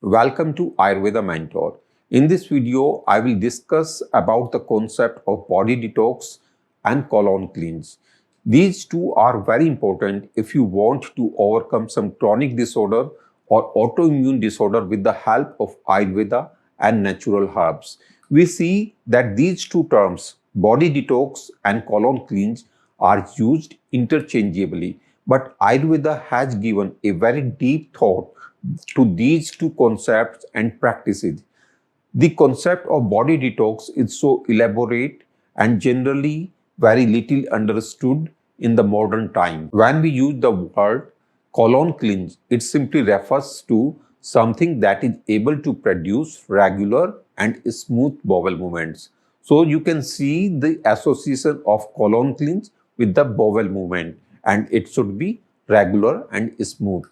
Welcome to Ayurveda Mentor. In this video, I will discuss about the concept of body detox and colon cleanse. These two are very important if you want to overcome some chronic disorder or autoimmune disorder with the help of Ayurveda and natural herbs. We see that these two terms, body detox and colon cleanse, are used interchangeably, but Ayurveda has given a very deep thought to these two concepts and practices. The concept of body detox is so elaborate and generally very little understood in the modern time. When we use the word colon cleanse, it simply refers to something that is able to produce regular and smooth bowel movements. So you can see the association of colon cleanse with the bowel movement, and it should be regular and smooth.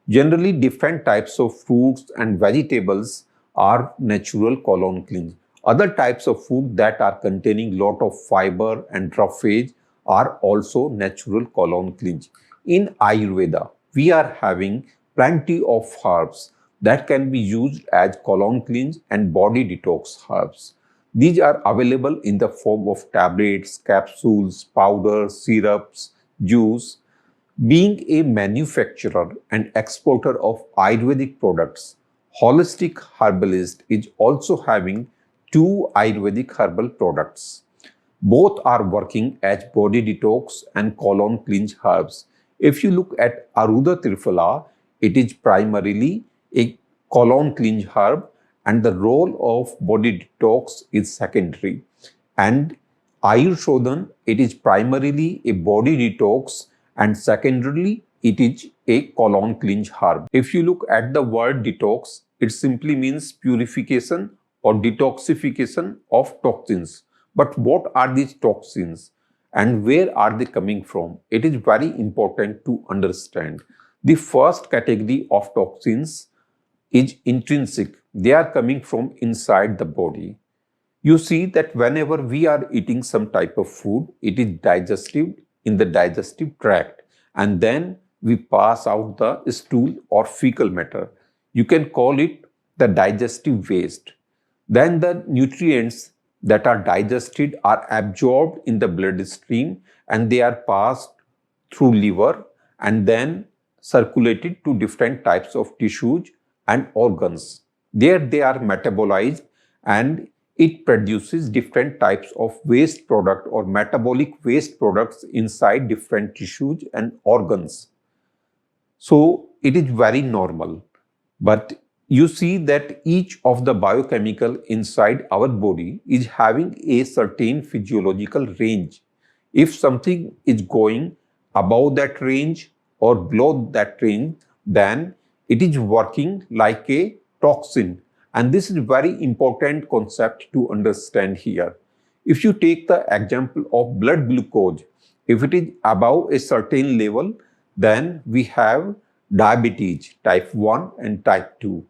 Generally, different types of fruits and vegetables are natural colon cleanse. Other types of food that are containing lot of fiber and roughage are also natural colon cleanse. In Ayurveda, we are having plenty of herbs that can be used as colon cleanse and body detox herbs. These are available in the form of tablets, capsules, powders, syrups, juice. Being a manufacturer and exporter of Ayurvedic products, Holistic Herbalist is also having two Ayurvedic herbal products. Both are working as body detox and colon cleanse herbs. If you look at Aruda Triphala, it is primarily a colon cleanse herb and the role of body detox is secondary. And Ayurshodhan, it is primarily a body detox and secondarily it is a colon cleanse herb. If you look at the word detox, it simply means purification or detoxification of toxins. But what are these toxins and where are they coming from? It is very important to understand. The first category of toxins is intrinsic. They are coming from inside the body. You see that whenever we are eating some type of food, it is digestive in the digestive tract, and then we pass out the stool or fecal matter. You can call it the digestive waste. Then the nutrients that are digested are absorbed in the bloodstream and they are passed through liver and then circulated to different types of tissues and organs. There they are metabolized and it produces different types of waste product or metabolic waste products inside different tissues and organs. So it is very normal. But you see that each of the biochemical inside our body is having a certain physiological range. If something is going above that range or below that range, then it is working like a toxin. And this is a very important concept to understand here. If you take the example of blood glucose, if it is above a certain level, then we have diabetes type 1 and type 2.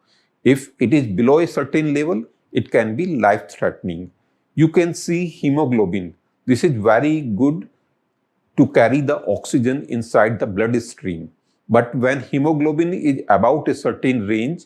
If it is below a certain level, it can be life-threatening. You can see hemoglobin. This is very good to carry the oxygen inside the bloodstream. But when hemoglobin is about a certain range,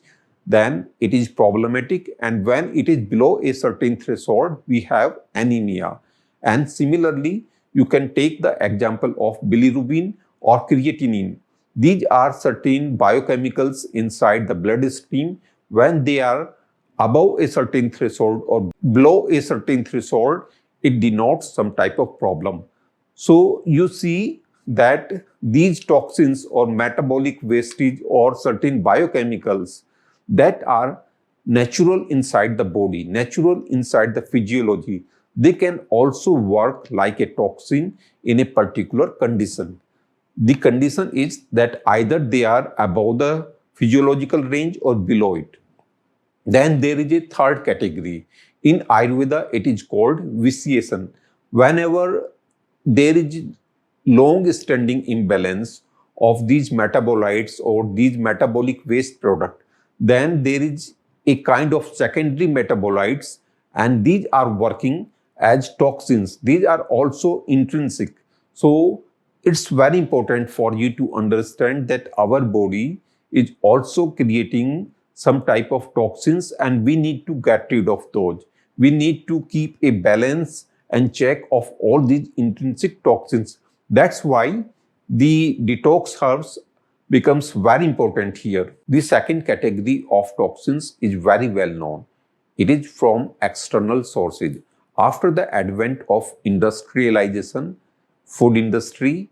then it is problematic, and when it is below a certain threshold, we have anemia. And similarly, you can take the example of bilirubin or creatinine. These are certain biochemicals inside the bloodstream. When they are above a certain threshold or below a certain threshold, it denotes some type of problem. So you see that these toxins or metabolic wastage or certain biochemicals that are natural inside the body, natural inside the physiology, they can also work like a toxin in a particular condition. The condition is that either they are above the physiological range or below it. Then there is a third category. In Ayurveda, it is called vitiation. Whenever there is long-standing imbalance of these metabolites or these metabolic waste products, then there is a kind of secondary metabolites and these are working as toxins. These are also intrinsic. So it's very important for you to understand that our body is also creating some type of toxins and we need to get rid of those. We need to keep a balance and check of all these intrinsic toxins. That's why the detox herbs becomes very important here. The second category of toxins is very well known. It is from external sources. After the advent of industrialization, food industry,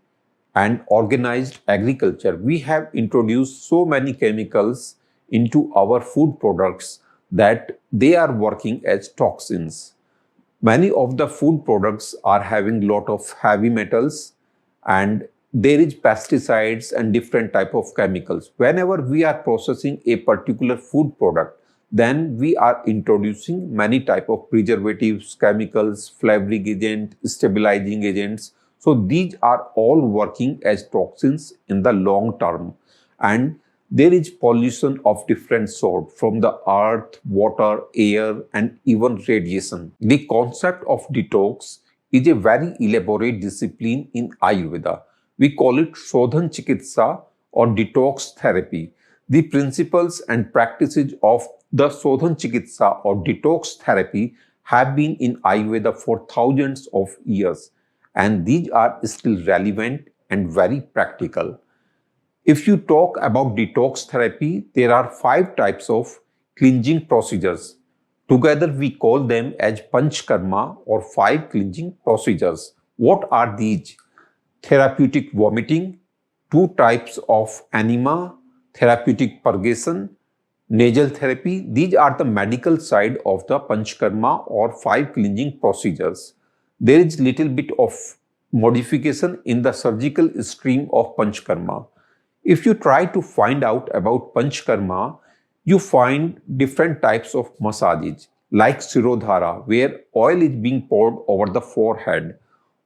and organized agriculture, we have introduced so many chemicals into our food products that they are working as toxins. Many of the food products are having lot of heavy metals and there is pesticides and different type of chemicals. Whenever we are processing a particular food product, then we are introducing many type of preservatives, chemicals, flavoring agent, stabilizing agents. So these are all working as toxins in the long term, and there is pollution of different sort from the earth, water, air, and even radiation. The concept of detox is a very elaborate discipline in Ayurveda. We call it Shodhan Chikitsa or detox therapy. The principles and practices of the Shodhan Chikitsa or detox therapy have been in Ayurveda for thousands of years, and these are still relevant and very practical. If you talk about detox therapy, there are 5 types of cleansing procedures. Together we call them as Panchkarma or 5 cleansing procedures. What are these? Therapeutic vomiting, 2 types of enema, therapeutic purgation, nasal therapy. These are the medical side of the Panchkarma or 5 cleansing procedures. There is little bit of modification in the surgical stream of Panchkarma. If you try to find out about Panchkarma, you find different types of massages like Sirodhara, where oil is being poured over the forehead.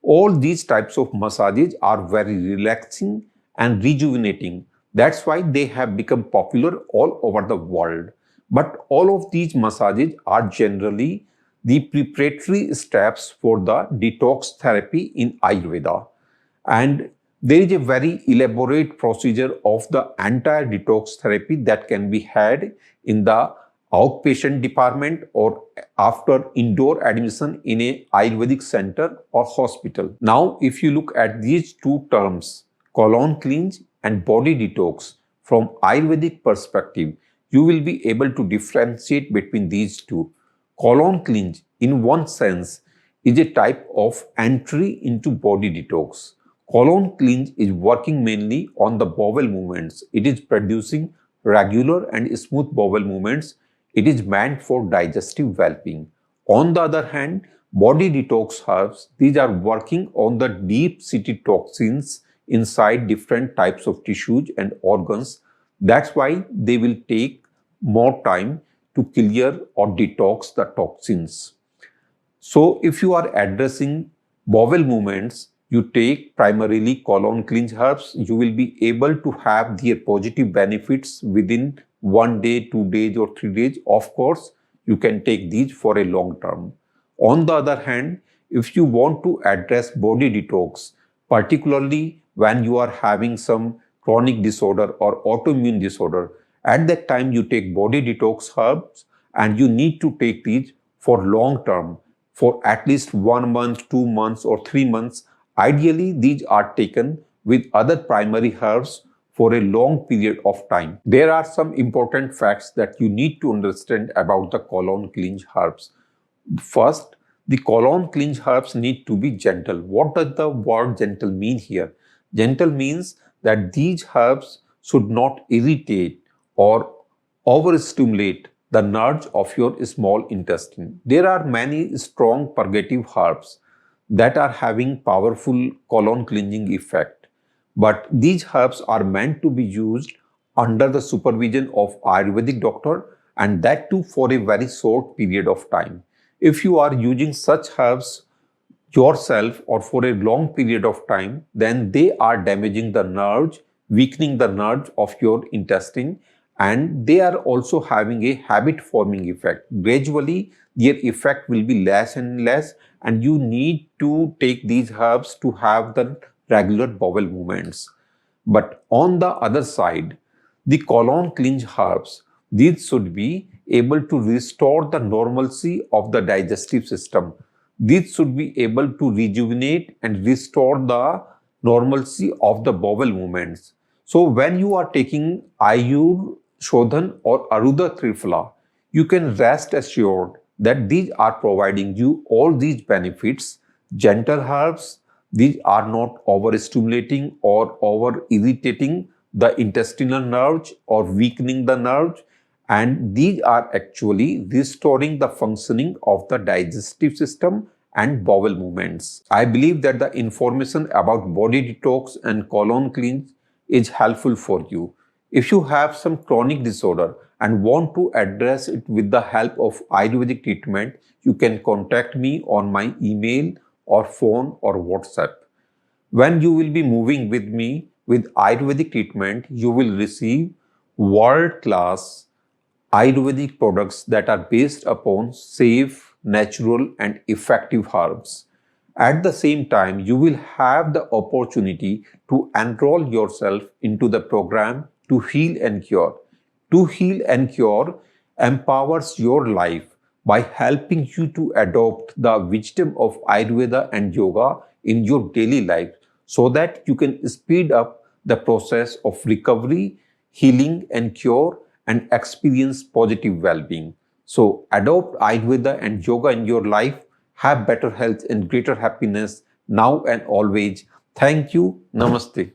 All these types of massages are very relaxing and rejuvenating. That's why they have become popular all over the world. But all of these massages are generally the preparatory steps for the detox therapy in Ayurveda. And there is a very elaborate procedure of the entire detox therapy that can be had in the outpatient department or after indoor admission in a Ayurvedic center or hospital. Now, if you look at these two terms, colon cleanse and body detox, from Ayurvedic perspective, you will be able to differentiate between these two. Colon cleanse, in one sense, is a type of entry into body detox. Colon cleanse is working mainly on the bowel movements. It is producing regular and smooth bowel movements. It is meant for digestive well-being. On the other hand, body detox herbs, these are working on the deep-seated toxins inside different types of tissues and organs. That's why they will take more time to clear or detox the toxins. So if you are addressing bowel movements, you take primarily colon cleanse herbs, you will be able to have their positive benefits within 1 day, 2 days or 3 days. Of course, you can take these for a long term. On the other hand, if you want to address body detox, particularly when you are having some chronic disorder or autoimmune disorder, at that time you take body detox herbs and you need to take these for long term, for at least 1 month, 2 months or 3 months. Ideally, these are taken with other primary herbs for a long period of time. There are some important facts that you need to understand about the colon cleanse herbs. First, the colon cleanse herbs need to be gentle. What does the word gentle mean here? Gentle means that these herbs should not irritate or overstimulate the nerves of your small intestine. There are many strong purgative herbs that are having powerful colon cleansing effect. But these herbs are meant to be used under the supervision of Ayurvedic doctor, and that too for a very short period of time. If you are using such herbs yourself or for a long period of time, then they are damaging the nerves, weakening the nerves of your intestine, and they are also having a habit forming effect. Gradually, their effect will be less and less, and you need to take these herbs to have the regular bowel movements. But on the other side, the colon cleanse herbs, These should be able to restore the normalcy of the digestive system. These should be able to rejuvenate and restore the normalcy of the bowel movements. So when you are taking Ayur Shodhan or Arudha Trifla, you can rest assured that these are providing you all these benefits. Gentle herbs, these are not overstimulating or over irritating the intestinal nerves or weakening the nerves, and these are actually restoring the functioning of the digestive system and bowel movements. I believe that the information about body detox and colon cleanse is helpful for you. If you have some chronic disorder and want to address it with the help of Ayurvedic treatment, you can contact me on my email or phone or WhatsApp. When you will be moving with me with Ayurvedic treatment, you will receive world-class Ayurvedic products that are based upon safe, natural, and effective herbs. At the same time, you will have the opportunity to enroll yourself into the program to heal and cure. To heal and cure empowers your life by helping you to adopt the wisdom of Ayurveda and yoga in your daily life so that you can speed up the process of recovery, healing, and cure and experience positive well being. So, adopt Ayurveda and yoga in your life, have better health and greater happiness now and always. Thank you. Namaste.